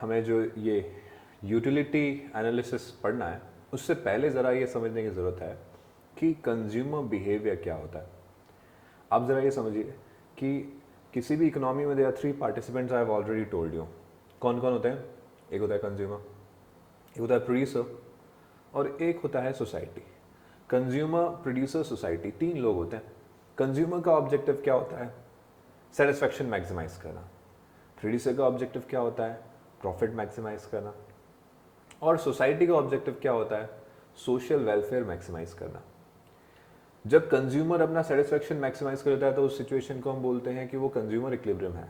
हमें जो ये यूटिलिटी एनालिसिस पढ़ना है उससे पहले ज़रा ये समझने की ज़रूरत है कि कंज्यूमर बिहेवियर क्या होता है। आप ज़रा ये समझिए कि किसी भी इकोनॉमी में there are three participants, I have already told you. कौन कौन होते हैं? एक होता है कंज्यूमर, एक होता है प्रोड्यूसर और एक होता है सोसाइटी। कंज्यूमर, प्रोड्यूसर, सोसाइटी, तीन लोग होते हैं। कंज्यूमर का ऑब्जेक्टिव क्या होता है? सेटिस्फैक्शन मैक्सिमाइज करना। प्रोड्यूसर का ऑब्जेक्टिव क्या होता है? प्रॉफिट मैक्सिमाइज करना। और सोसाइटी का ऑब्जेक्टिव क्या होता है? सोशल वेलफेयर मैक्सिमाइज करना। जब कंज्यूमर अपना सेटिस्फैक्शन मैक्सिमाइज करता है तो उस सिचुएशन को हम बोलते हैं कि वो कंज्यूमर इक्विलिब्रियम है।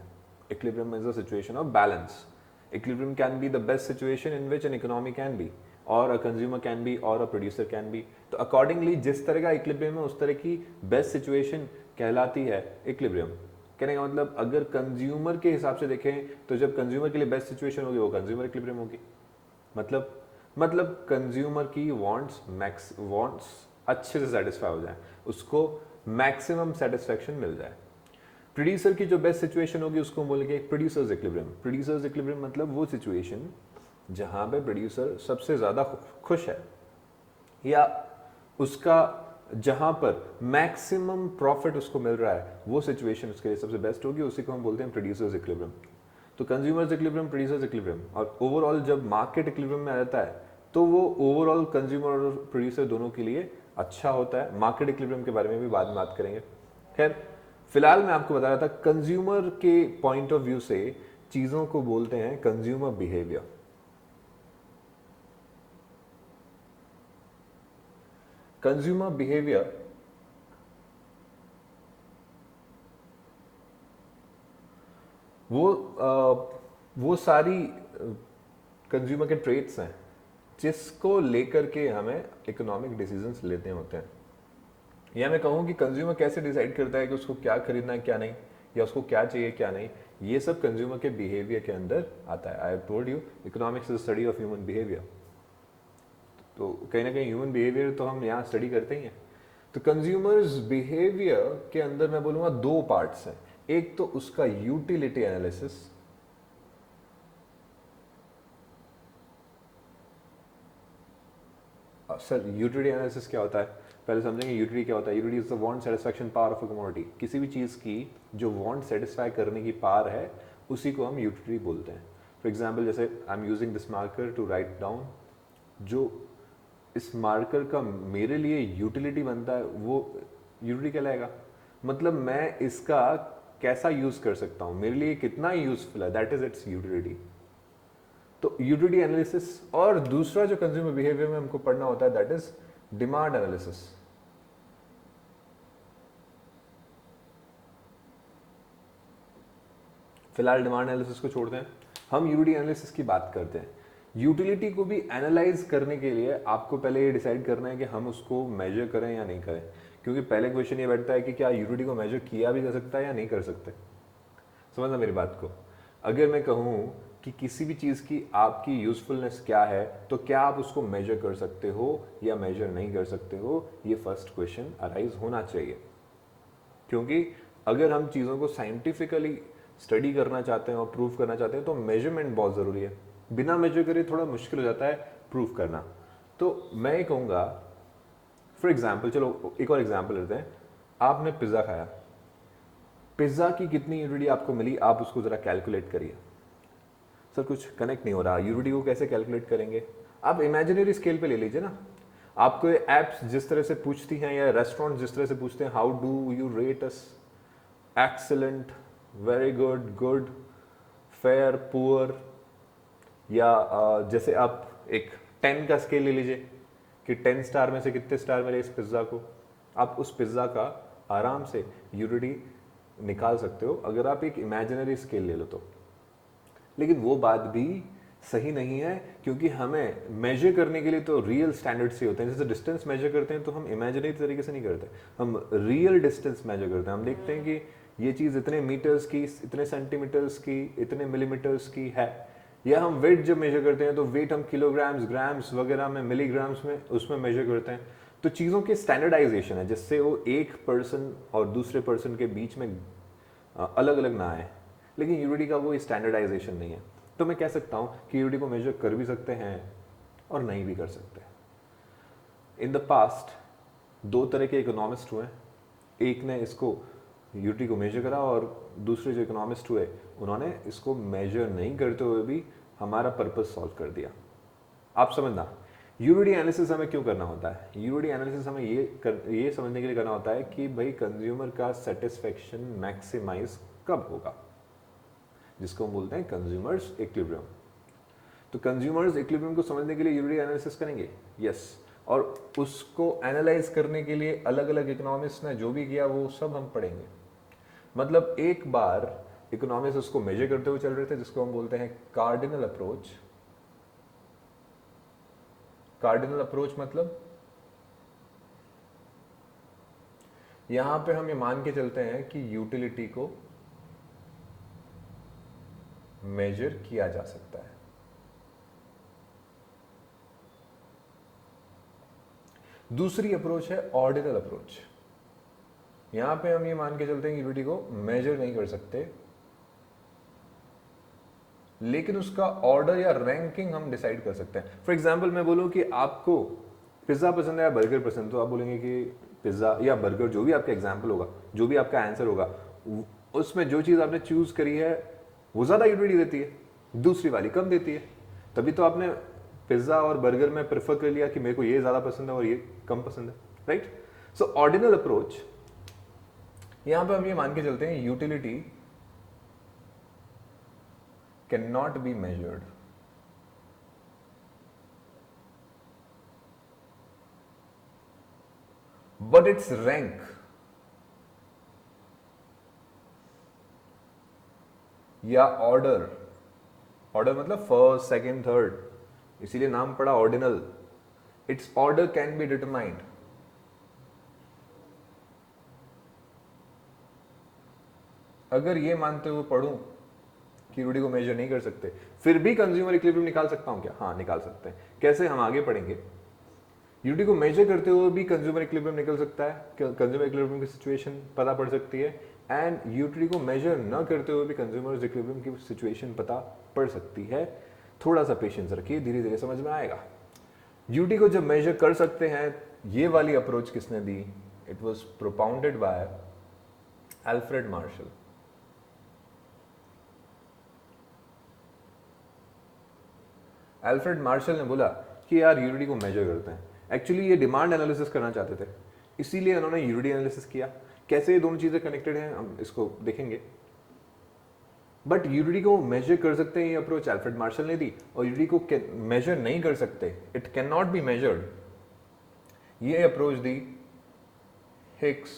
Equilibrium is a situation of balance. Equilibrium can be the best situation in which an economy can be, और अ कंज्यूमर कैन बी, और अ प्रोड्यूसर कैन बी। तो अकॉर्डिंगली जिस तरह का इक्विलिब्रियम है उस तरह की बेस्ट सिचुएशन कहलाती है इक्विलिब्रियम। कहने का मतलब अगर कंज्यूमर के हिसाब से देखें तो जब कंज्यूमर के लिए बेस्ट सिचुएशन होगी वो कंज्यूमर इक्विलिब्रियम होगी। मतलब कंज्यूमर की वांट्स अच्छे से सेटिस्फाई हो जाए, उसको मैक्सिमम सेटिस्फेक्शन मिल जाए। प्रोड्यूसर की जो बेस्ट सिचुएशन होगी उसको बोलेंगे प्रोड्यूसर्स इक्विलिब्रियम। प्रोड्यूसर्स इक्विलिब्रियम मतलब वो सिचुएशन जहां पे प्रोड्यूसर सबसे ज्यादा खुश है या उसका जहां पर मैक्सिमम प्रॉफिट उसको मिल रहा है, वो सिचुएशन उसके लिए सबसे बेस्ट होगी, उसी को हम बोलते हैं प्रोड्यूसर्स इक्विलिब्रियम। तो कंज्यूमर्स इक्विलिब्रियम, प्रोड्यूसर्स इक्विलिब्रियम, और ओवरऑल जब मार्केट इक्विलिब्रियम में आ जाता है तो वो ओवरऑल कंज्यूमर और प्रोड्यूसर दोनों के लिए अच्छा होता है। मार्केट इक्विलिब्रियम के बारे में भी बाद में बात करेंगे। खैर, फिलहाल मैं आपको बता रहा था कंज्यूमर के पॉइंट ऑफ व्यू से चीजों को बोलते हैं कंज्यूमर बिहेवियर। कंज्यूमर बिहेवियर वो सारी कंज्यूमर के ट्रेट्स हैं जिसको लेकर के हमें इकोनॉमिक डिसीजंस लेते होते हैं। या मैं कहूँ कि कंज्यूमर कैसे डिसाइड करता है कि उसको क्या खरीदना है क्या नहीं, या उसको क्या चाहिए क्या नहीं, ये सब कंज्यूमर के बिहेवियर के अंदर आता है। I have told you economics is study of human behaviour. तो कहीं ना कहीं ह्यूमन बिहेवियर तो हम यहाँ स्टडी करते ही हैं। तो कंज्यूमर्स बिहेवियर के अंदर मैं बोलूँगा दो पार्ट्स हैं। एक तो उसका utility analysis, sir utility analysis क्या होता है पहले समझेंगे। यूटिलिटी क्या होता है? Utility is the want satisfaction power of a commodity. किसी भी चीज़ की जो वांट सेटिस्फाई करने की पावर है उसी को हम यूटिलिटी बोलते हैं। फॉर एग्जाम्पल जैसे I am using this marker to write down, जो इस मार्कर का मेरे लिए यूटिलिटी बनता है वो यूटिलिटी कहलाएगा। मतलब मैं इसका कैसा यूज कर सकता हूं, मेरे लिए कितना यूजफुल है, दैट इज इट्स यूटिलिटी। तो यूटिलिटी एनालिसिस। और दूसरा जो कंज्यूमर बिहेवियर में हमको पढ़ना होता है दैट इज डिमांड एनालिसिस। फिलहाल डिमांड एनालिसिस को छोड़ते हैं, हम यूटिलिटी एनालिसिस की बात करते हैं। यूटिलिटी को भी एनालाइज करने के लिए आपको पहले ये डिसाइड करना है कि हम उसको मेजर करें या नहीं करें, क्योंकि पहले क्वेश्चन ये बैठता है कि क्या यूटिलिटी को मेजर किया भी जा सकता है या नहीं कर सकते। समझना मेरी बात को। अगर मैं कहूँ कि किसी भी चीज़ की आपकी यूजफुलनेस क्या है, तो क्या आप उसको मेजर कर सकते हो या मेजर नहीं कर सकते हो, ये फर्स्ट क्वेश्चन अराइज होना चाहिए। क्योंकि अगर हम चीज़ों को साइंटिफिकली स्टडी करना चाहते हैं और प्रूव करना चाहते हैं तो मेजरमेंट बहुत ज़रूरी है। बिना मेजर करे थोड़ा मुश्किल हो जाता है प्रूव करना। तो मैं ये कहूँगा, फॉर एग्जाम्पल, चलो एक और एग्जाम्पल लेते हैं। आपने पिज़्ज़ा खाया, पिज़्ज़ा की कितनी यूनिटी आपको मिली, आप उसको ज़रा कैलकुलेट करिए। सर कुछ कनेक्ट नहीं हो रहा, यूनिटी को कैसे कैलकुलेट करेंगे? आप इमेजिनरी स्केल पे ले लीजिए ना। आपको एप्स जिस तरह से पूछती हैं या रेस्टोरेंट जिस तरह से पूछते हैं, how do you rate us, excellent, very good, good, fair, poor, या जैसे आप एक 10 का स्केल ले लीजिए कि 10 स्टार में से कितने स्टार मिले इस पिज्ज़ा को। आप उस पिज्ज़ा का आराम से यूनिटी निकाल सकते हो अगर आप एक इमेजिनरी स्केल ले लो तो। लेकिन वो बात भी सही नहीं है, क्योंकि हमें मेजर करने के लिए तो रियल स्टैंडर्ड से होते हैं। जैसे डिस्टेंस मेजर करते हैं तो हम इमेजिनरी तरीके से नहीं करते, हम रियल डिस्टेंस मेजर करते हैं। हम देखते हैं कि ये चीज़ इतने मीटर्स की, इतने सेंटीमीटर्स की, इतने मिलीमीटर्स की है। या हम वेट जब मेजर करते हैं तो वेट हम किलोग्राम्स, ग्राम्स वगैरह में, मिलीग्राम्स में, उसमें मेजर करते हैं। तो चीज़ों की स्टैंडर्डाइजेशन है जिससे वो एक पर्सन और दूसरे पर्सन के बीच में अलग अलग ना आए। लेकिन यूनिटी का वो स्टैंडर्डाइजेशन नहीं है। तो मैं कह सकता हूं कि यूटिलिटी को मेजर कर भी सकते हैं और नहीं भी कर सकते। इन द पास्ट दो तरह के इकोनॉमिस्ट हुए, एक ने इसको यूटिलिटी को मेजर करा और दूसरे जो इकोनॉमिस्ट हुए उन्होंने इसको मेजर नहीं करते हुए भी हमारा पर्पस सॉल्व कर दिया। आप समझना, यूटिलिटी एनालिसिस हमें क्यों करना होता है? यूटिलिटी एनालिसिस हमें ये समझने के लिए करना होता है कि भाई कंज्यूमर का सेटिस्फेक्शन मैक्सिमाइज कब होगा, जिसको हम बोलते हैं कंज्यूमर्स इक्विलिब्रियम। तो कंज्यूमर्स इक्विलिब्रियम को समझने के लिए यूटिलिटी एनालिसिस करेंगे, यस। और उसको एनालाइज करने के लिए अलग अलग इकोनॉमिस्ट ने जो भी किया वो सब हम पढ़ेंगे। मतलब एक बार इकोनॉमिस्ट उसको मेजर करते हुए चल रहे थे, जिसको हम बोलते हैं कार्डिनल अप्रोच। कार्डिनल अप्रोच मतलब यहां पे हम ये मान के चलते हैं कि यूटिलिटी को मेजर किया जा सकता है। दूसरी अप्रोच है ऑर्डिनल अप्रोच। यहां पे हम ये मान के चलते हैं कि यूटिलिटी को मेजर नहीं कर सकते, लेकिन उसका ऑर्डर या रैंकिंग हम डिसाइड कर सकते हैं। फॉर एग्जाम्पल मैं बोलूं कि आपको पिज्जा पसंद है या बर्गर पसंद, तो आप बोलेंगे कि पिज्जा या बर्गर, जो भी आपका एग्जाम्पल होगा, जो भी आपका आंसर होगा, उसमें जो चीज आपने चूज करी है वो ज्यादा यूटिलिटी देती है, दूसरी वाली कम देती है। तभी तो आपने पिज्जा और बर्गर में प्रेफर कर लिया कि मेरे को ये ज्यादा पसंद है और ये कम पसंद है, राइट? सो ऑर्डिनल अप्रोच, यहां पे हम ये मान के चलते हैं utility can not be measured, but it's rank या ऑर्डर, ऑर्डर मतलब फर्स्ट सेकेंड थर्ड, इसीलिए नाम पड़ा ordinal, it's order can be determined. अगर ये मानते हुए पढ़ूं कि यूटिलिटी को मेजर नहीं कर सकते, फिर भी कंज्यूमर इक्विलिब्रियम निकाल सकता हूं क्या? हाँ, निकाल सकते हैं। कैसे, हम आगे पढ़ेंगे। यूटिलिटी को मेजर करते हुए भी कंज्यूमर इक्विलिब्रियम निकल सकता है, कंज्यूमर इक्विलिब्रियम की सिचुएशन पता पड़ सकती है, एंड यूटिलिटी को मेजर न करते हुए भी कंज्यूमर इक्विलिब्रियम की सिचुएशन पता पड़ सकती है। थोड़ा सा पेशेंस रखिए, धीरे धीरे समझ में आएगा। यूटिलिटी को जब मेजर कर सकते हैं, ये वाली अप्रोच किसने दी? It was propounded by Alfred Marshall. Alfred Marshall ने बोला कि यार यूटिलिटी को मेजर करते हैं। एक्चुअली ये डिमांड एनालिसिस करना चाहते थे, इसीलिए उन्होंने यूटिलिटी एनालिसिस किया। कैसे ये दोनों चीजें कनेक्टेड हैं हम इसको देखेंगे, बट यूटिलिटी को मेजर कर सकते हैं ये अप्रोच एल्फ्रेड मार्शल ने दी, और यूटिलिटी को मेजर नहीं कर सकते, it can not be measured, ये अप्रोच दी हिक्स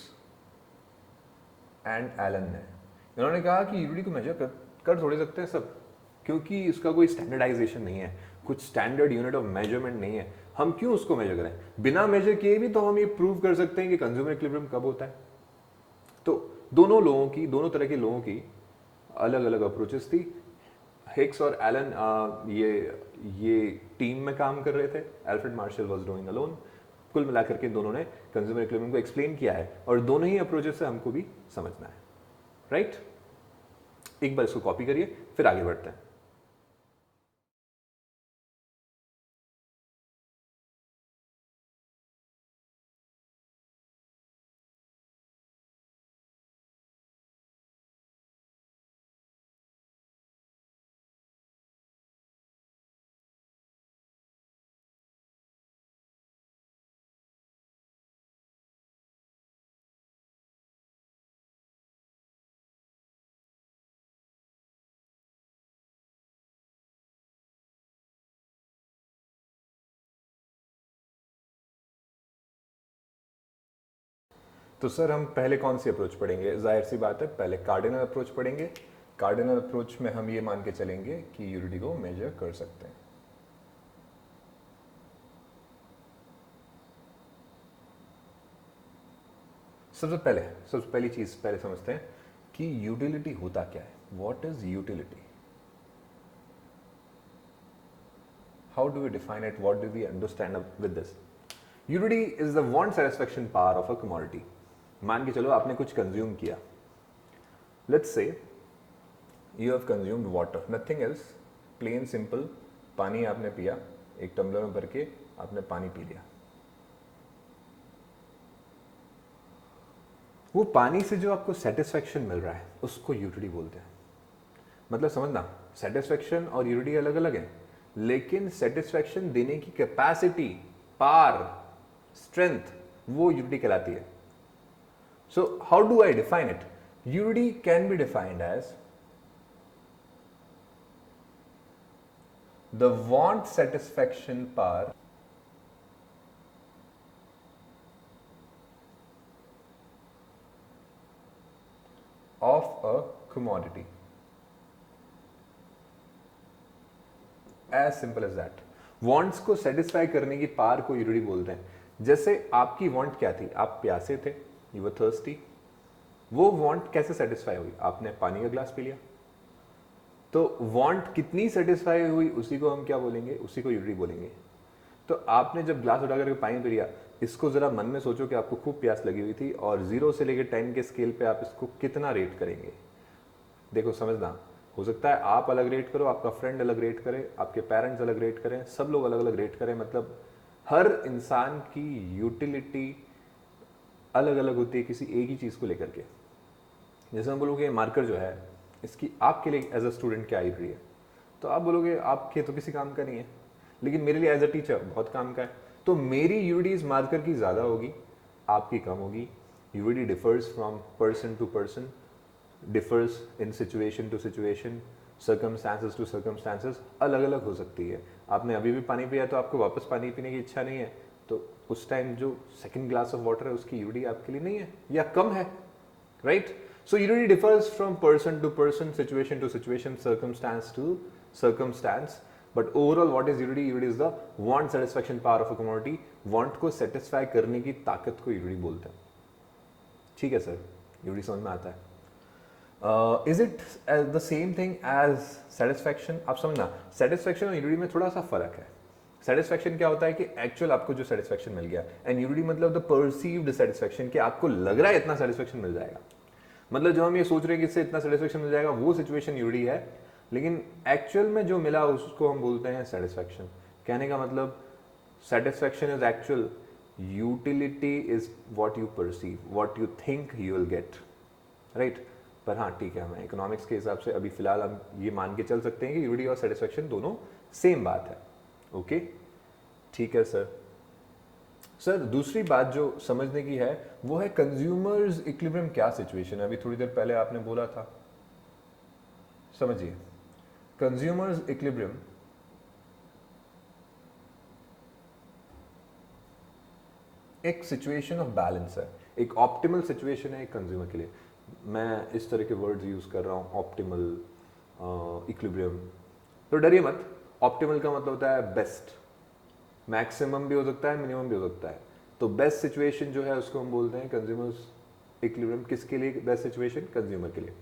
एंड एलन ने। इन्होंने कहा कि यूटिलिटी को मेजर कर थोड़े सकते हैं सब, क्योंकि इसका कोई स्टैंडर्डाइजेशन नहीं है, कुछ स्टैंडर्ड यूनिट ऑफ मेजरमेंट नहीं है, हम क्यों उसको मेजर करें? बिना मेजर किए भी तो हम ये प्रूव कर सकते हैं कि कंज्यूमर इक्विलिब्रियम कब होता है। तो दोनों तरह के लोगों की अलग अलग अप्रोचेस थी। हिक्स और एलन ये टीम में काम कर रहे थे, Alfred Marshall was doing alone. कुल मिलाकर के दोनों ने कंज्यूमर इक्विलिब्रियम को एक्सप्लेन किया है, और दोनों ही अप्रोचेस से हमको भी समझना है, राइट? एक बार इसको कॉपी करिए, फिर आगे बढ़ते हैं। तो सर हम पहले कौन सी अप्रोच पढ़ेंगे? जाहिर सी बात है, पहले कार्डिनल अप्रोच पढ़ेंगे। कार्डिनल अप्रोच में हम ये मान के चलेंगे कि यूटिलिटी को मेजर कर सकते हैं। सबसे पहली चीज पहले समझते हैं कि यूटिलिटी होता क्या है। What is utility? How do we define it? What do we understand with this? Utility is the want satisfaction power of a commodity. मान के चलो आपने कुछ कंज्यूम किया, let's say you have consumed water, nothing else, plain simple पानी आपने पिया, एक टम्बलर में भर के आपने पानी पी लिया, वो पानी से जो आपको सेटिस्फेक्शन मिल रहा है उसको यूटिलिटी बोलते हैं। मतलब समझना, सेटिस्फेक्शन और यूटिलिटी अलग अलग है, लेकिन सेटिस्फेक्शन देने की कैपेसिटी, पावर, स्ट्रेंथ, वो यूटिलिटी कहलाती है। So how do I define it? Utility can be defined as the want satisfaction power of a commodity, as simple as that। wants को satisfy करने की पावर को यूटिलिटी बोलते हैं। जैसे आपकी want क्या थी, आप प्यासे थे, you were thirsty, वो want कैसे satisfy हुई? आपने पानी का ग्लास पी लिया। तो वांट कितनी सेटिस्फाई हुई उसी को हम क्या बोलेंगे? उसी को यूटिलिटी बोलेंगे। तो आपने जब ग्लास उठा करके पानी पी लिया, इसको जरा मन में सोचो कि आपको खूब प्यास लगी हुई थी और 0 से लेकर 10 के स्केल पे आप इसको कितना रेट करेंगे? देखो समझना, हो सकता है आप अलग रेट करो, आपका फ्रेंड अलग रेट करे, आपके पेरेंट्स अलग रेट करें, सब लोग अलग अलग रेट करें। मतलब हर इंसान की यूटिलिटी अलग अलग होती है किसी एक ही चीज को लेकर के। जैसे हम बोलोगे मार्कर जो है, इसकी आपके लिए एज अ स्टूडेंट क्या यूटिलिटी है? तो आप बोलोगे आपके तो किसी काम का नहीं है, लेकिन मेरे लिए एज अ टीचर बहुत काम का है। तो मेरी यूटिलिटी इस मार्कर की ज़्यादा होगी, आपकी कम होगी। Utility differs from person to person, differs in situation to situation, circumstances to circumstances, अलग अलग हो सकती है। आपने अभी भी पानी पिया तो आपको वापस पानी पीने की इच्छा नहीं है, तो उस टाइम जो सेकेंड ग्लास ऑफ वाटर है उसकी यूटिलिटी आपके लिए नहीं है या कम है, right? So utility differs from person to person, situation to situation, circumstance to circumstance. But overall, what is utility? Utility is the want satisfaction power of a commodity. Want को satisfy करने की ताकत को utility बोलते हैं। ठीक है sir, utility समझ में आता है। Is it the same thing as satisfaction? आप समझना, satisfaction और utility में थोड़ा सा फर्क है। सेटिस्फैक्शन क्या होता है कि एक्चुअल आपको जो सेटिस्फैक्शन मिल गया, एंड यूटिलिटी मतलब द परसीव्ड सेटिस्फैक्शन, कि आपको लग रहा है इतना सेटिस्फैक्शन मिल जाएगा। मतलब जब हम ये सोच रहे हैं कि इससे इतना सेटिस्फेक्शन मिल जाएगा, वो सिचुएशन यूटिलिटी है, लेकिन एक्चुअल में जो मिला उसको हम बोलते हैं सेटिस्फेक्शन। कहने का मतलब satisfaction is actual, utility is what you perceive, what you think you will get, right? पर हाँ ठीक है, हमें इकोनॉमिक्स के हिसाब से अभी फिलहाल हम ये मान के चल सकते हैं कि यूटिलिटी और सेटिस्फेक्शन दोनों सेम बात है। ओके, ठीक है सर। सर दूसरी बात जो समझने की है वो है कंज्यूमर्स इक्विलिब्रियम क्या सिचुएशन है? अभी थोड़ी देर पहले आपने बोला था, समझिए। कंज्यूमर्स इक्विलिब्रियम एक सिचुएशन ऑफ बैलेंस है, एक ऑप्टिमल सिचुएशन है एक कंज्यूमर के लिए। मैं इस तरह के वर्ड्स यूज कर रहा हूं, ऑप्टिमल, इक्विलिब्रियम। तो डरिए मत, ऑप्टिमल का मतलब होता है बेस्ट, मैक्सिमम भी हो सकता है, मिनिमम भी हो सकता है। तो बेस्ट सिचुएशन जो है उसको हम बोलते हैं कंज्यूमर्स इक्विलिब्रियम। किसके लिए बेस्ट सिचुएशन? कंज्यूमर के लिए।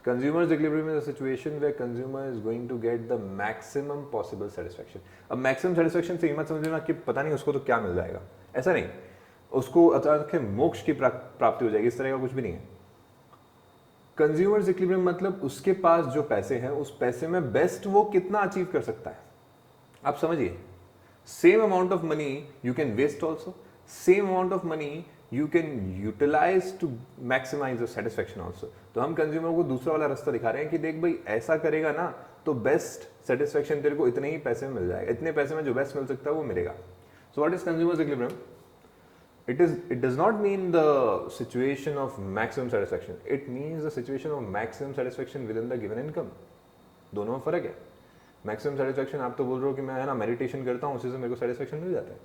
Consumer's equilibrium is a situation where consumer is going to get the maximum possible satisfaction. अब मैक्सिमम सेटिस्फैक्शन से ये मत समझना कि पता नहीं उसको तो क्या मिल जाएगा, ऐसा नहीं, उसको अचानक मोक्ष की प्राप्ति हो जाएगी, इस तरह का कुछ भी नहीं है। कंज्यूमर्स इक्विलिब्रियम मतलब उसके पास जो पैसे हैं उस पैसे में बेस्ट वो कितना अचीव कर सकता है। आप समझिए, same amount of money you can waste also, same amount of money you can utilize to maximize your satisfaction also। तो हम कंज्यूमर को दूसरा वाला रास्ता दिखा रहे हैं कि देख भाई ऐसा करेगा ना तो बेस्ट सेटिस्फेक्शन तेरे को इतने ही पैसे में मिल जाएगा, इतने पैसे में जो बेस्ट मिल सकता है वो मिलेगा। So what is consumers equilibrium? It does not mean the situation of maximum satisfaction, it means the situation of maximum satisfaction within the given income। दोनों में फर्क है। मैक्सिमम सेटिस्फेक्शन आप तो बोल रहे हो कि मैं है ना मेडिटेशन करता हूँ उसी से मेरे को सेटिस्फेक्शन मिल जाता है,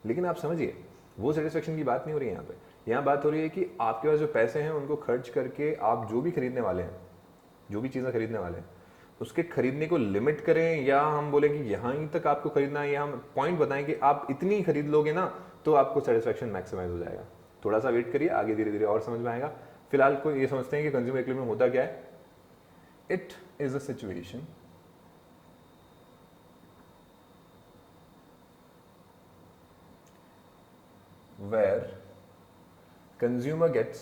लेकिन आप समझिए वो सेटिस्फेक्शन की बात नहीं हो रही है यहाँ पे। यहाँ बात हो रही है कि आपके पास जो पैसे हैं उनको खर्च करके आप जो भी खरीदने वाले हैं, जो भी चीज़ें खरीदने वाले हैं, उसके खरीदने को लिमिट करें, या हम बोले कि यहाँ ही तक आपको खरीदना है, या हम पॉइंट बताएं कि आप इतनी खरीद लोगे ना तो आपको सेटिस्फेक्शन मैक्सिमाइज हो जाएगा। थोड़ा सा वेट करिए, आगे धीरे धीरे और समझ में आएगा। फिलहाल को ये समझते हैं कि कंज्यूमर इक्विलिब्रियम होता क्या है। It is a situation where consumer gets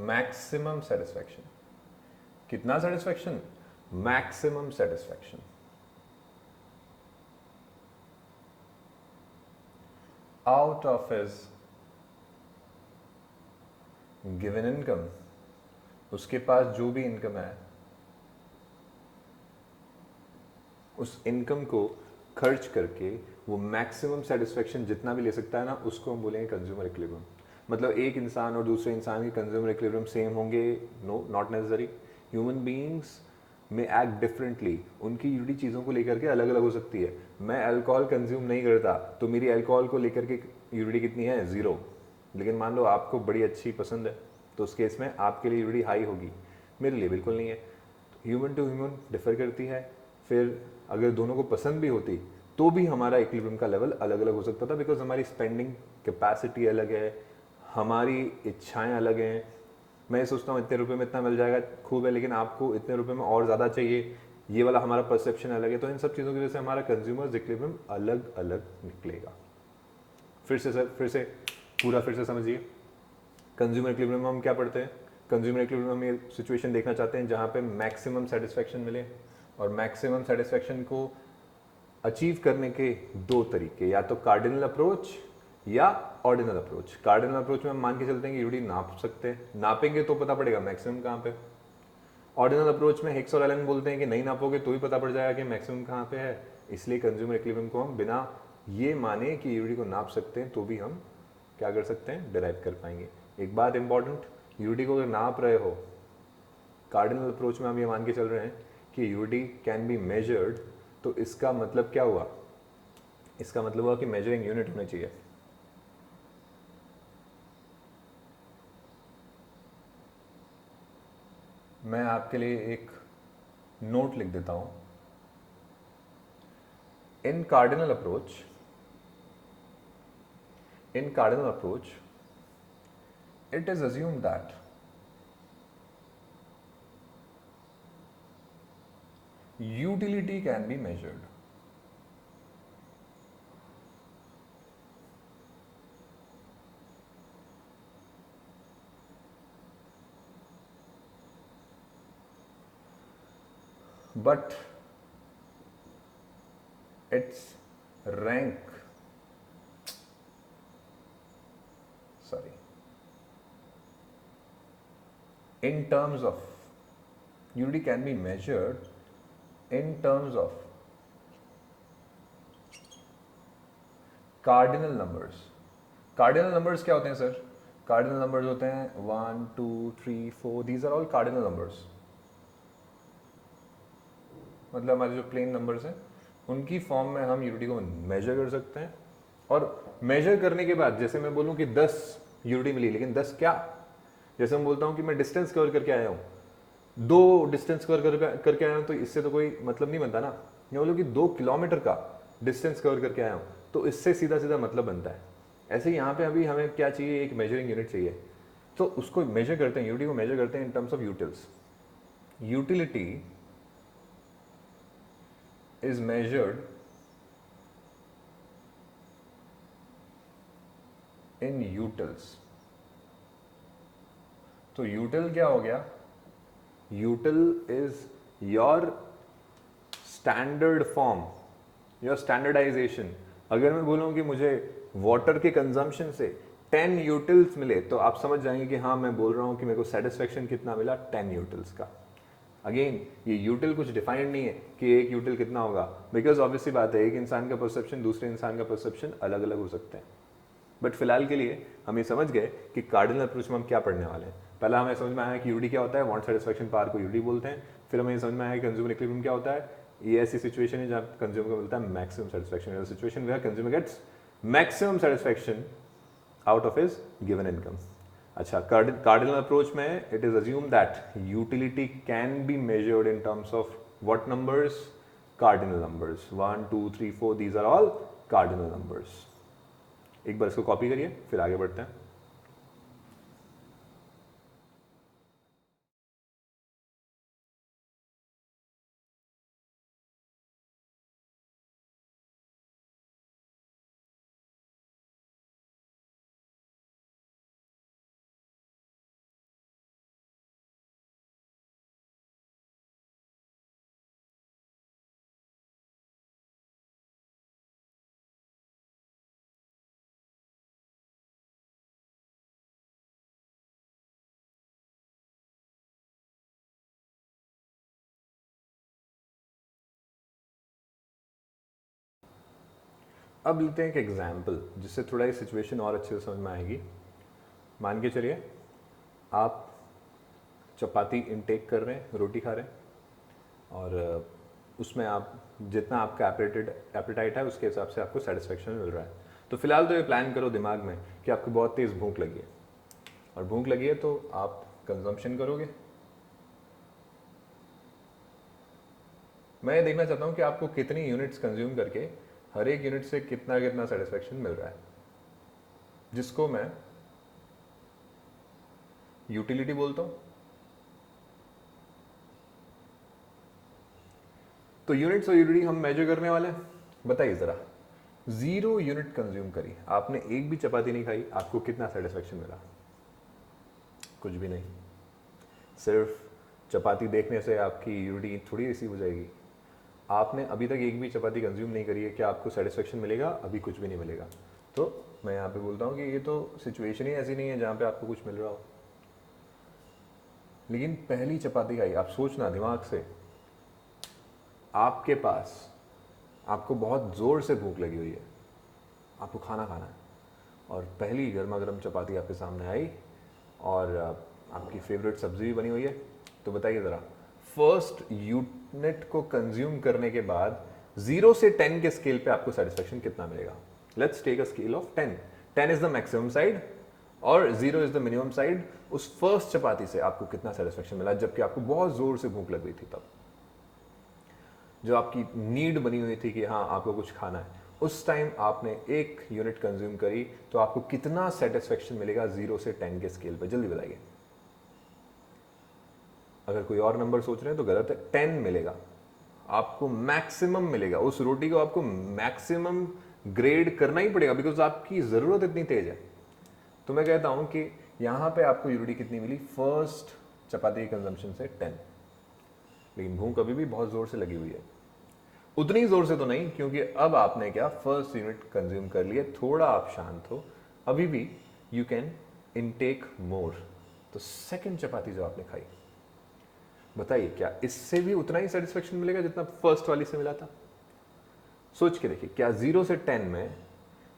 maximum satisfaction. कितना satisfaction? Maximum satisfaction. Out of his given income, उसके पास जो भी इनकम है उस इनकम को खर्च करके वो मैक्सिमम सेटिस्फेक्शन जितना भी ले सकता है ना, उसको हम बोलेंगे कंज्यूमर इक्विलिब्रियम। मतलब एक इंसान और दूसरे इंसान की कंज्यूमर इक्विलिब्रियम सेम होंगे? No, not necessary. Human beings में एक्ट डिफरेंटली, उनकी यूनिटी चीज़ों को लेकर के अलग अलग हो सकती है। मैं अल्कोहल कंज्यूम नहीं करता तो मेरी अल्कोहल को लेकर के यूनिटी कितनी है? 0। लेकिन मान लो आपको बड़ी अच्छी पसंद है तो उस केस में आपके लिए यूनिटी हाई होगी, मेरे लिए बिल्कुल नहीं है। ह्यूमन टू ह्यूमन डिफर करती है। फिर अगर दोनों को पसंद भी होती तो भी हमारा इक्विलिब्रियम का लेवल अलग अलग हो सकता था, बिकॉज हमारी स्पेंडिंग कैपेसिटी अलग है, हमारी इच्छाएं अलग हैं। मैं सोचता हूँ इतने रुपए में इतना मिल जाएगा, खूब है, लेकिन आपको इतने रुपए में और ज़्यादा चाहिए, ये वाला हमारा परसेप्शन अलग है। तो इन सब चीज़ों की वजह से हमारा कंज्यूमर्स इक्विलिब्रियम अलग अलग निकलेगा। फिर से सर, फिर से समझिए। कंज्यूमर इक्विलिब्रियम में हम क्या पढ़ते हैं? कंज्यूमर इक्विलिब्रियम में ये सिचुएशन देखना चाहते हैं जहाँ पे मैक्सिमम सेटिस्फैक्शन मिले। और मैक्सिमम सेटिस्फैक्शन को अचीव करने के दो तरीके, या तो कार्डिनल अप्रोच या ऑर्डिनल अप्रोच। कार्डिनल अप्रोच में हम मान के चलते हैं कि यूडी नाप सकते हैं, नापेंगे तो पता पड़ेगा मैक्सिमम कहाँ पे। ऑर्डिनल अप्रोच में हिक्स और एलन बोलते हैं कि नहीं नापोगे तो ही पता पड़ जाएगा कि मैक्सिमम कहाँ पे है। इसलिए कंज्यूमर इक्विलिब्रियम को हम बिना ये माने कि यूडी को नाप सकते हैं तो भी हम क्या कर सकते हैं? डिराइव कर पाएंगे। एक बात इंपॉर्टेंट, यूडी को अगर नाप रहे हो, कार्डिनल अप्रोच में हम ये मान के चल रहे हैं कि यूडी कैन बी मेजर्ड, तो इसका मतलब क्या हुआ? इसका मतलब हुआ कि मेजरिंग यूनिट होनी चाहिए। मैं आपके लिए एक नोट लिख देता हूं। In cardinal approach it is assumed that utility can be measured. But its rank, in terms of, utility can be measured in terms of cardinal numbers. Cardinal numbers क्या होते हैं सर? कार्डिनल नंबर्स होते हैं 1 2 3 4, these are all cardinal numbers. मतलब हमारे जो plane numbers हैं उनकी फॉर्म में हम यूनिटी को मेजर कर सकते हैं। और मेजर करने के बाद जैसे मैं बोलूं कि 10 यूनिटी मिली, लेकिन 10 क्या? जैसे मैं बोलता हूं कि मैं डिस्टेंस कवर करके आया हूं, 2 डिस्टेंस कवर करके आया हूं, तो इससे तो कोई मतलब नहीं बनता ना। मैं बोलूं कि 2 किलोमीटर का डिस्टेंस कवर करके आया हूं, तो इससे सीधा सीधा मतलब बनता है। ऐसे ही यहाँ पे अभी हमें क्या चाहिए? एक मेजरिंग यूनिट चाहिए, तो उसको मेजर करते हैं, यूनिटी को मेजर करते हैं in terms of utils. Utility is measured in utils। तो यूटिल क्या हो गया? Util is your standard form, your standardization. अगर मैं बोलूं कि मुझे वाटर के कंजम्पशन से 10 यूटिल्स मिले, तो आप समझ जाएंगे कि हाँ मैं बोल रहा हूं कि मेरे को सेटिस्फेक्शन कितना मिला? 10 यूटिल्स का। अगेन ये यूटिल कुछ डिफाइंड नहीं है कि एक यूटिल कितना होगा, बिकॉज ऑब्वियसली बात है एक इंसान का परसेप्शन दूसरे इंसान का परसेप्शन अलग अलग हो सकते हैं। बट फिलहाल के लिए हम ये समझ गए कि कार्डिनल अप्रोच में हम क्या पढ़ने वाले हैं। पहला हमें समझ में आया कि यूडी क्या होता है, वांट सेटिस्फेक्शन पावर को यूडी बोलते हैं। फिर हमें समझ में आया कि कंज्यूमर इक्विलिब्रियम क्या होता है, ये ऐसी सिचुएशन है जहाँ कंज्यूमर को मिलता है maximum satisfaction, situation where consumer gets maximum satisfaction out of his given income. अच्छा, कार्डिनल अप्रोच में it is assume that utility can be measured in terms of what numbers? Cardinal numbers 1 2 3 4, these are all cardinal numbers. एक बार इसको copy करिए, फिर आगे बढ़ते हैं। अब लेते हैं एक एग्जाम्पल जिससे थोड़ा ये सिचुएशन और अच्छे से समझ में आएगी। मान के चलिए आप चपाती इनटेक कर रहे हैं, रोटी खा रहे हैं और उसमें आप जितना आपका एपेटाइट है उसके हिसाब से आपको सेटिस्फेक्शन मिल रहा है। तो फिलहाल तो ये प्लान करो दिमाग में कि आपको बहुत तेज़ भूख लगी है और भूख लगी है तो आप कंजम्पशन करोगे। मैं ये देखना चाहता हूँ कि आपको कितनी यूनिट्स कंज्यूम करके हर एक यूनिट से कितना कितना सेटिस्फेक्शन मिल रहा है, जिसको मैं यूटिलिटी बोलता हूँ। तो यूनिट्स और यूटिलिटी हम मेजर करने वाले हैं। बताइए ज़रा, 0 यूनिट कंज्यूम करी, आपने एक भी चपाती नहीं खाई, आपको कितना सेटिस्फेक्शन मिला? कुछ भी नहीं। सिर्फ चपाती देखने से आपकी यूटिलिटी थोड़ी रिसीव हो जाएगी। आपने अभी तक एक भी चपाती कंज्यूम नहीं करी है, क्या आपको सेटिस्फेक्शन मिलेगा? अभी कुछ भी नहीं मिलेगा। तो मैं यहाँ पे बोलता हूँ कि ये तो सिचुएशन ही ऐसी नहीं है जहाँ पे आपको कुछ मिल रहा हो। लेकिन पहली चपाती खाई, आप सोचना दिमाग से, आपके पास आपको बहुत ज़ोर से भूख लगी हुई है, आपको खाना खाना है और पहली गर्मा गर्म चपाती आपके सामने आई और आपकी फेवरेट सब्जी भी बनी हुई है। तो बताइए ज़रा, फर्स्ट यूनिट को कंज्यूम करने के बाद 0 से 10 के स्केल पे आपको सेटिस्फेक्शन कितना मिलेगा? Let's take a scale of 10। 10 is the maximum side और 0 इज द मिनिमम साइड। उस फर्स्ट चपाती से आपको कितना सेटिस्फेक्शन मिला जबकि आपको बहुत जोर से भूख लग रही थी? तब जो आपकी नीड बनी हुई थी कि हाँ आपको कुछ खाना है, उस टाइम आपने एक यूनिट कंज्यूम करी तो आपको कितना सेटिस्फेक्शन मिलेगा 0 से 10 के स्केल पे? जल्दी बताइए। अगर कोई और नंबर सोच रहे हैं तो गलत है, 10 मिलेगा आपको, मैक्सिमम मिलेगा। उस रोटी को आपको मैक्सिमम ग्रेड करना ही पड़ेगा बिकॉज आपकी जरूरत इतनी तेज है। तो मैं कहता हूं कि यहां पे आपको यूनिटी कितनी मिली फर्स्ट चपाती कंजम्पशन से? 10। लेकिन भूख अभी भी बहुत जोर से लगी हुई है, उतनी जोर से तो नहीं क्योंकि अब आपने क्या फर्स्ट यूनिट कंज्यूम कर लिया, थोड़ा आप शांत हो, अभी भी यू कैन इनटेक मोर। तो सेकंड चपाती जो आपने खाई, बताइए क्या इससे भी उतना ही सेटिस्फेक्शन मिलेगा जितना फर्स्ट वाली से मिला था? सोच के देखिए, क्या 0 से 10 में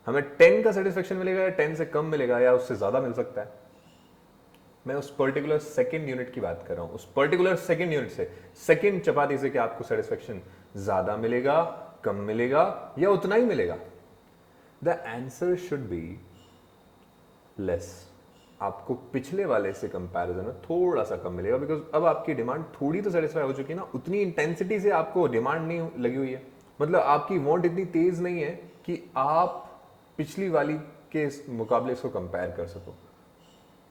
हमें 10 का सेटिस्फेक्शन मिलेगा या 10 से कम मिलेगा या उससे ज्यादा मिल सकता है? मैं उस पर्टिकुलर सेकंड यूनिट की बात कर रहा हूं। उस पर्टिकुलर सेकंड यूनिट से, सेकंड चपाती से क्या आपको सेटिस्फेक्शन ज्यादा मिलेगा, कम मिलेगा या उतना ही मिलेगा? The answer should be less. आपको पिछले वाले से कंपैरिजन में थोड़ा सा कम मिलेगा बिकॉज अब आपकी डिमांड थोड़ी तो सेटिस्फाई हो चुकी है ना, उतनी इंटेंसिटी से आपको डिमांड नहीं लगी हुई है। मतलब आपकी वांट इतनी तेज नहीं है कि आप पिछली वाली के मुकाबले इसको कंपेयर कर सको।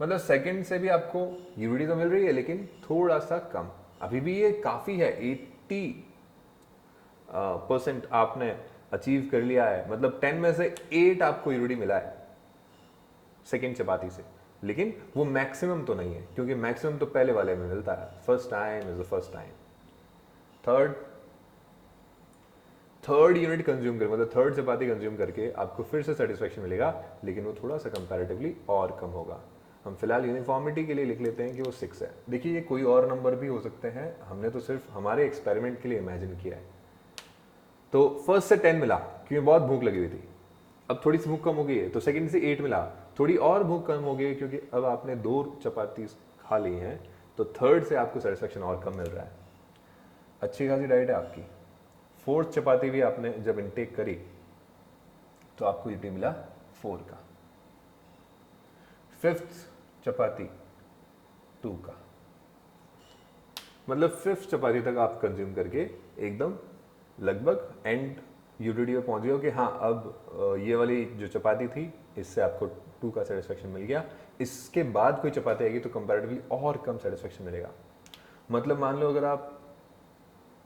मतलब सेकंड से भी आपको यूनिटी तो मिल रही है लेकिन थोड़ा सा कम। अभी भी ये काफी है, 80% आपने अचीव कर लिया है। मतलब 10 में से 8 आपको यूनिटी मिला है सेकंड चपाती से, लेकिन वो मैक्सिमम तो नहीं है क्योंकि मैक्सिमम तो पहले वाले में मिलता है। First time is the first time. Third unit consume कर, मतलब थर्ड चपाती कंज्यूम करके आपको फिर से सेटिस्फेक्शन मिलेगा लेकिन वो थोड़ा सा कंपैरेटिवली और कम होगा। हम फिलहाल यूनिफॉर्मिटी के लिए लिख लेते हैं कि वो 6 है। देखिए ये कोई और नंबर भी हो सकते हैं, हमने तो सिर्फ हमारे एक्सपेरिमेंट के लिए इमेजिन किया है। तो फर्स्ट से 10 मिला क्योंकि बहुत भूख लगी हुई थी, अब थोड़ी सी भूख कम हो गई है तो सेकंड से 8 मिला, थोड़ी और भूख कम हो गई क्योंकि अब आपने 2 चपाती खा ली हैं तो थर्ड से आपको सेटिस्फेक्शन और कम मिल रहा है। अच्छी खासी डाइट है आपकी। फोर्थ चपाती भी आपने जब इनटेक करी तो आपको ये मिला 4 का। फिफ्थ चपाती 2 का। मतलब फिफ्थ चपाती तक आप कंज्यूम करके एकदम लगभग एंड यूटिलिटी पे पहुंच गए हो कि हाँ अब ये वाली जो चपाती थी इससे आपको 2 का सेटिस्फेक्शन मिल गया। इसके बाद कोई चपाती आएगी तो कंपैरेटिवली और कम सेटिस्फेक्शन मिलेगा। मतलब मान लो अगर आप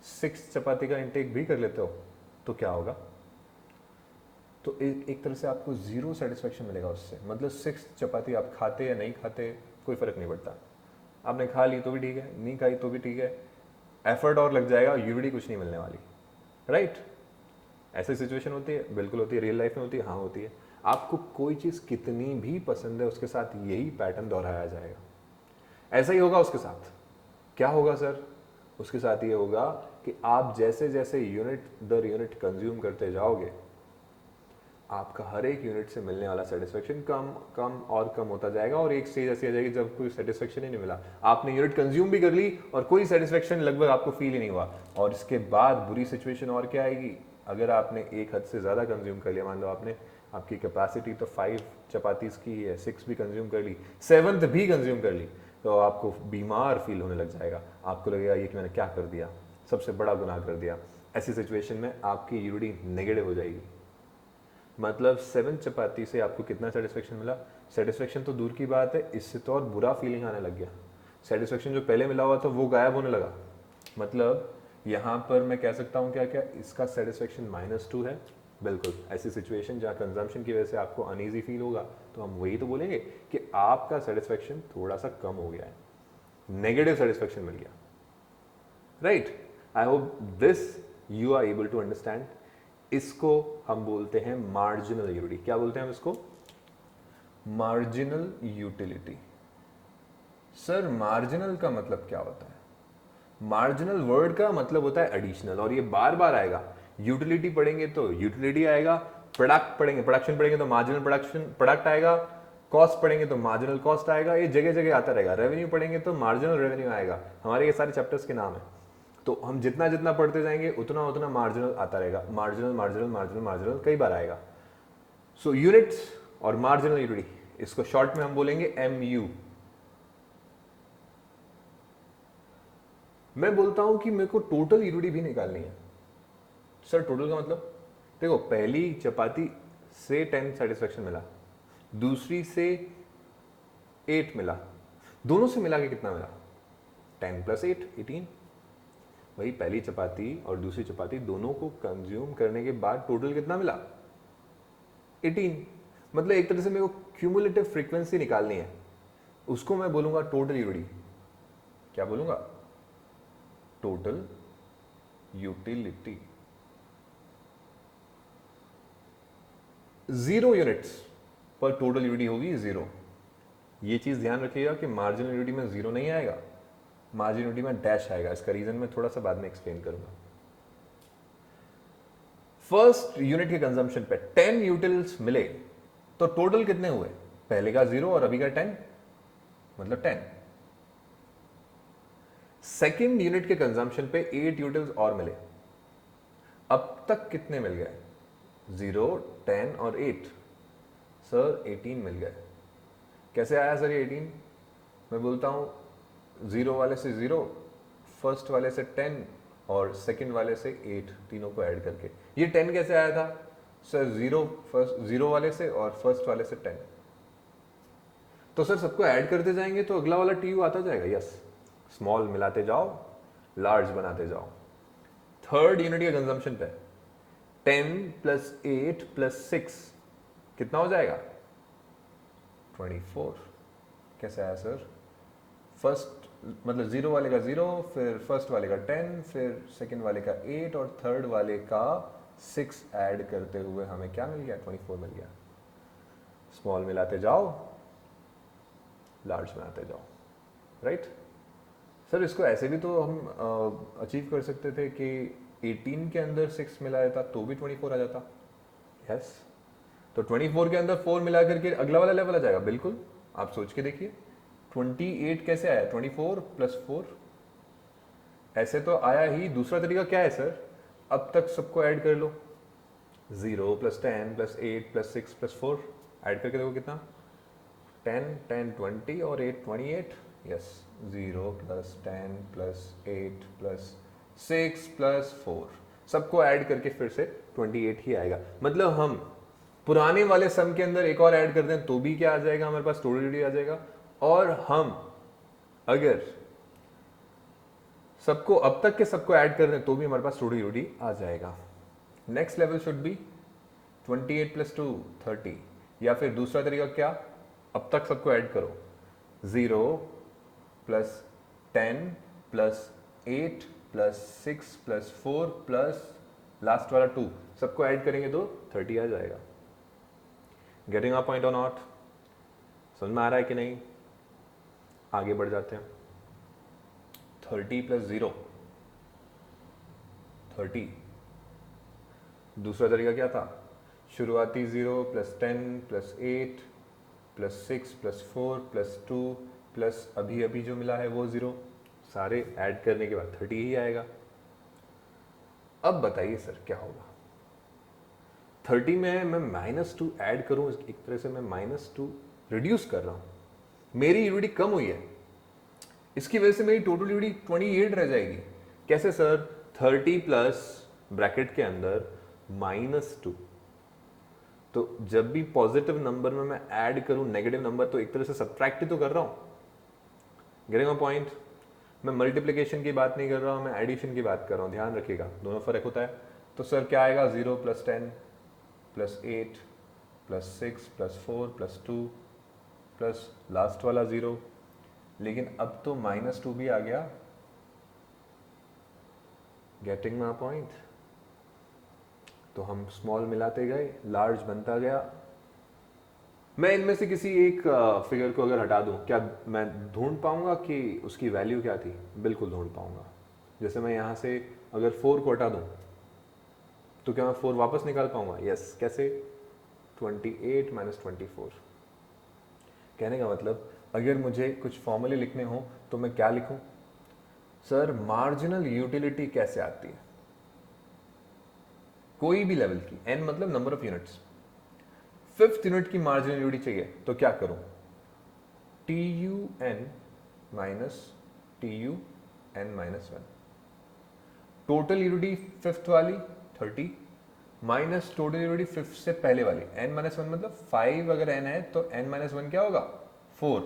6 चपाती का इंटेक भी कर लेते हो तो क्या होगा? तो एक तरह से आपको 0 सेटिस्फेक्शन मिलेगा उससे। मतलब 6 चपाती आप खाते या नहीं खाते कोई फर्क नहीं पड़ता। आपने खा ली तो भी ठीक है, नहीं खाई तो भी ठीक है, एफर्ट और लग जाएगा, यूनिटी कुछ नहीं मिलने वाली। राइट? ऐसी सिचुएशन होती है, बिल्कुल होती है, रियल लाइफ में होती है, हाँ होती है। आपको कोई चीज़ कितनी भी पसंद है उसके साथ यही पैटर्न दोहराया जाएगा। ऐसा ही होगा उसके साथ। क्या होगा सर? उसके साथ ये होगा कि आप जैसे जैसे यूनिट दर यूनिट कंज्यूम करते जाओगे आपका हर एक यूनिट से मिलने वाला सेटिस्फेक्शन कम कम और कम होता जाएगा और एक स्टेज ऐसी आ जाएगी जब कोई सेटिस्फेक्शन ही नहीं मिला, आपने यूनिट कंज्यूम भी कर ली और कोई सेटिस्फेक्शन लगभग आपको फील ही नहीं हुआ। और इसके बाद बुरी सिचुएशन और क्या आएगी, अगर आपने एक हद से ज़्यादा कंज्यूम कर लिया, मान लो आपने आपकी कैपेसिटी तो 5 चपातीस की ही है, 6 भी कंज्यूम कर ली, 7th भी कंज्यूम कर ली, तो आपको बीमार फील होने लग जाएगा, आपको लगेगा ये कि मैंने क्या कर दिया, सबसे बड़ा गुनाह कर दिया। ऐसी सिचुएशन में आपकी यूडी नेगेटिव हो जाएगी। मतलब 7 चपाती से आपको कितना सेटिस्फेक्शन मिला, सेटिस्फेक्शन तो दूर की बात है, इससे तो और बुरा फीलिंग आने लग गया, सेटिस्फेक्शन जो पहले मिला हुआ था वो गायब होने लगा। मतलब यहाँ पर मैं कह सकता हूँ क्या क्या, इसका सेटिस्फेक्शन -2 है। बिल्कुल ऐसी सिचुएशन जहाँ कंजम्पशन की वजह से आपको अनईजी फील होगा, तो हम वही तो बोलेंगे कि आपका सेटिस्फेक्शन थोड़ा सा कम हो गया है, नेगेटिव सेटिस्फेक्शन मिल गया, right. I hope this you are able to understand. इसको हम बोलते हैं मार्जिनल यूटिलिटी। क्या बोलते हैं हम इसको, मार्जिनल यूटिलिटी। सर मार्जिनल का मतलब क्या होता है, मार्जिनल वर्ड का मतलब होता है एडिशनल, और ये बार बार आएगा। यूटिलिटी पढ़ेंगे तो यूटिलिटी आएगा, प्रोडक्ट पढ़ेंगे, प्रोडक्शन पढ़ेंगे तो मार्जिनल प्रोडक्शन प्रोडक्ट आएगा, कॉस्ट पढ़ेंगे तो मार्जिनल कॉस्ट आएगा, ये जगह जगह आता रहेगा। रेवेन्यू पढ़ेंगे तो मार्जिनल रेवेन्यू आएगा। हमारे ये सारे चैप्टर्स के नाम है, तो हम जितना जितना पढ़ते जाएंगे उतना उतना मार्जिनल आता रहेगा, मार्जिनल मार्जिनल मार्जिनल मार्जिनल कई बार आएगा। सो यूनिट्स और मार्जिनल यूटिलिटी, इसको शॉर्ट में हम बोलेंगे MU। मैं बोलता हूं कि मेरे को टोटल यूटिलिटी भी निकालनी है। सर टोटल का मतलब, देखो पहली चपाती से 10 सेटिस्फेक्शन मिला, दूसरी से 8 मिला, दोनों से मिला के कितना मिला, 10 + 8 18। वही पहली चपाती और दूसरी चपाती दोनों को कंज्यूम करने के बाद टोटल कितना मिला, 18। मतलब एक तरह से मेरे को क्यूमुलेटिव फ्रीक्वेंसी निकालनी है, उसको मैं बोलूंगा टोटल यूटिलिटी। क्या बोलूंगा, टोटल यूटिलिटी। 0 यूनिट्स पर टोटल यूटिलिटी होगी 0। ये चीज ध्यान रखिएगा कि मार्जिनल यूटिलिटी में 0 नहीं आएगा, मार्जिनल यूटिलिटी में डैश आएगा। इसका रीजन मैं थोड़ा सा बाद में एक्सप्लेन करूंगा। फर्स्ट यूनिट के कंजम्पशन पे 10 यूटिल्स मिले तो टोटल कितने हुए, पहले का 0 और अभी का 10, मतलब 10। सेकेंड यूनिट के कंजम्पशन पे 8 यूटिल्स और मिले, अब तक कितने मिल गए, 0 10 और 8, सर 18 मिल गए। कैसे आया सर ये 18, मैं बोलता हूं 0 वाले से 0, फर्स्ट वाले से 10 और सेकंड वाले से 8, तीनों को ऐड करके। ये 10 कैसे आया था सर, 0 वाले से और फर्स्ट वाले से 10, तो सर सबको ऐड करते जाएंगे तो अगला वाला TU आता जाएगा। यस, स्मॉल मिलाते जाओ, लार्ज बनाते जाओ। थर्ड यूनिट के कंजम्पशन पे 10 + 8 + 6 कितना हो जाएगा, 24। कैसे आया सर, फर्स्ट मतलब 0 वाले का 0, फिर फर्स्ट वाले का 10, फिर सेकंड वाले का 8 और थर्ड वाले का 6 ऐड करते हुए हमें क्या मिल गया, 24 मिल गया। स्मॉल मिलाते जाओ, लार्ज बनाते जाओ, राइट। सर इसको ऐसे भी तो हम अचीव कर सकते थे कि 18 के अंदर 6 मिला जाता तो भी 24 आ जाता। यस, तो 24 के अंदर 4 मिला करके अगला वाला लेवल आ जाएगा। बिल्कुल, आप सोच के देखिए 28 कैसे आया, 24 + 4 ऐसे तो आया ही। दूसरा तरीका क्या है सर, अब तक सबको ऐड कर लो, 0 + 10 + 8 + 6 + 4 ऐड करके देखो कितना, 10 10 20 और 8 28। यस, 0 + 10 + 8 + 6 + 4 सबको ऐड करके फिर से 28 ही आएगा। मतलब हम पुराने वाले सम के अंदर एक और ऐड कर दें तो भी क्या आ जाएगा, हमारे पास टोटल यूटिलिटी आ जाएगा। और हम अगर सबको अब तक के सबको ऐड कर दें तो भी हमारे पास टोटल यूटिलिटी आ जाएगा। नेक्स्ट लेवल शुड बी 28 + 2 30, या फिर दूसरा तरीका क्या, अब तक सबको ऐड करो, 0 + 10 + 8 + 6 + 4 प्लस लास्ट वाला 2 सबको ऐड करेंगे तो 30 आ जाएगा। गेटिंग अ पॉइंट और नॉट, समझ में आ रहा है कि नहीं। आगे बढ़ जाते हैं। 30 + 0 30। दूसरा तरीका क्या था, शुरुआती 0 plus 10 plus 8 plus 6 plus 4 plus 2 plus अभी अभी जो मिला है वो 0, सारे ऐड करने के बाद 30 ही आएगा। अब बताइए सर क्या होगा। 30 में मैं -2 ऐड करूं, एक तरह से मैं -2 रिड्यूस कर रहा हूं, मेरी यूनिटी कम हुई है, इसकी वजह से मेरी टोटल यूनिटी 28 रह जाएगी। कैसे सर? 30 प्लस ब्रैकेट के अंदर -2, तो जब भी पॉजिटिव नंबर में मैं ऐड करूं नेगेटिव नंबर, तो एक तरह से सब्ट्रैक्ट ही तो कर रहा हूं। Getting my point? मैं मल्टीप्लिकेशन की बात नहीं कर रहा हूं, मैं एडिशन की बात कर रहा हूं, ध्यान रखिएगा दोनों फर्क होता है। तो सर क्या आएगा? 0 plus 10 plus 8 plus 6 plus 4 plus 2 plus last वाला 0, लेकिन अब तो -2 भी आ गया। Getting my point? तो हम स्मॉल मिलाते गए, लार्ज बनता गया। मैं इनमें से किसी एक फिगर को अगर हटा दूं, क्या मैं ढूंढ पाऊंगा कि उसकी वैल्यू क्या थी? बिल्कुल ढूंढ पाऊंगा। जैसे मैं यहां से अगर 4 को हटा दूं, तो क्या मैं 4 वापस निकाल पाऊंगा? यस। कैसे? 28 - 24। कहने का मतलब, अगर मुझे कुछ फॉर्मूले लिखने हो तो मैं क्या लिखूं? सर मार्जिनल यूटिलिटी कैसे आती है? कोई भी लेवल की, n मतलब number of units, 5th unit की मार्जिनल यूनिटी चाहिए तो क्या करूं? TUN minus TUN-1। Total unity 5th वाली 30 माइनस टोटल यूनिटी 5th से पहले वाली n-1, मतलब 5 अगर n है तो n-1 क्या होगा? 4।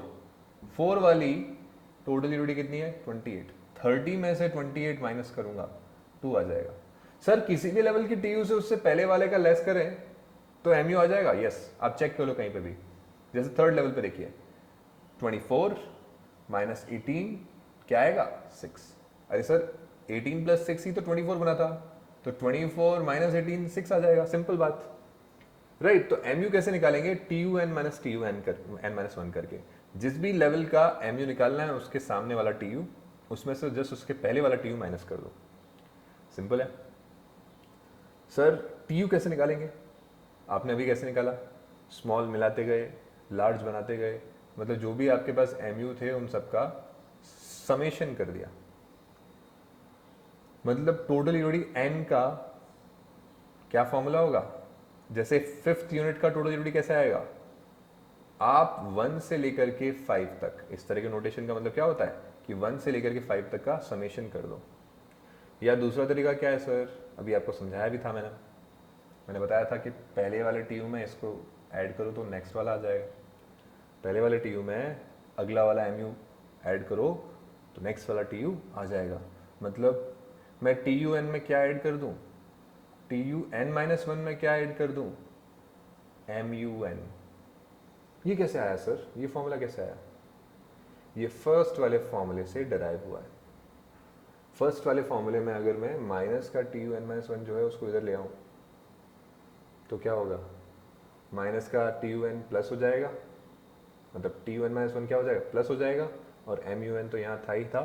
4 वाली टोटल यूनिटी कितनी है? 28। 30 में से 28 माइनस करूंगा, 2 आ जाएगा। सर किसी भी लेवल की TU से उससे पहले वाले का लेस करें तो MU आ जाएगा? यस। आप चेक कर लो कहीं पे भी, जैसे 3rd लेवल पे देखिए, 24 माइनस 18 क्या आएगा? 6। अरे सर 18 प्लस 6 ही तो 24 बना था, तो 24 माइनस 18 6 आ जाएगा, सिंपल बात, राइट। तो MU कैसे निकालेंगे? TUN माइनस TUN n-1 करके। जिस भी लेवल का MU निकालना है उसके सामने वाला TU, उसमें से जस्ट उसके पहले वाला TU माइनस कर दो, सिंपल है। सर TU कैसे निकालेंगे? आपने अभी कैसे निकाला? स्मॉल मिलाते गए, लार्ज बनाते गए, मतलब जो भी आपके पास MU थे उन सबका समेशन कर दिया। मतलब टोटल यूनिटी n का क्या फॉर्मूला होगा? जैसे 5th यूनिट का टोटल यूनिटी कैसे आएगा? आप 1 से लेकर के 5 तक, इस तरह के नोटेशन का मतलब क्या होता है कि 1 से लेकर के 5 तक का समेशन कर दो। या दूसरा तरीका क्या है सर? अभी आपको समझाया भी था मैंने बताया था कि पहले वाले TU में इसको ऐड करो तो नेक्स्ट वाला आ जाएगा, पहले वाले TU में अगला वाला MU ऐड करो तो नेक्स्ट वाला TU आ जाएगा। मतलब मैं TUN में क्या ऐड कर दूं? TUN-1 में क्या ऐड कर दूं? MUN। ये कैसे आया सर? ये फॉर्मूला कैसे आया? ये फर्स्ट वाले फॉर्मूले से डिराइव हुआ है। फर्स्ट वाले फॉर्मूले में अगर मैं माइनस का TUN-1 जो है उसको इधर ले आऊं तो क्या होगा? माइनस का TUN प्लस हो जाएगा, मतलब TUN-1 क्या हो जाएगा? प्लस हो जाएगा, और MUN तो यहाँ था ही था,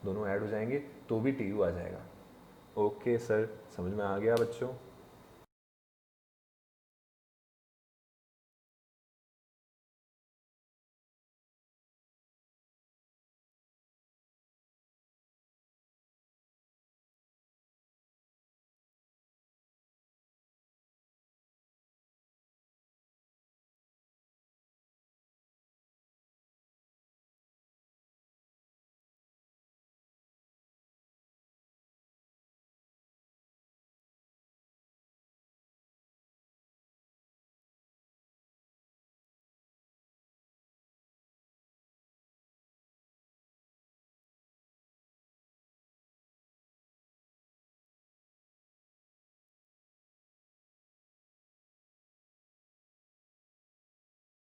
दोनों ऐड हो जाएंगे तो भी TU आ जाएगा। ओके सर, समझ में आ गया बच्चों?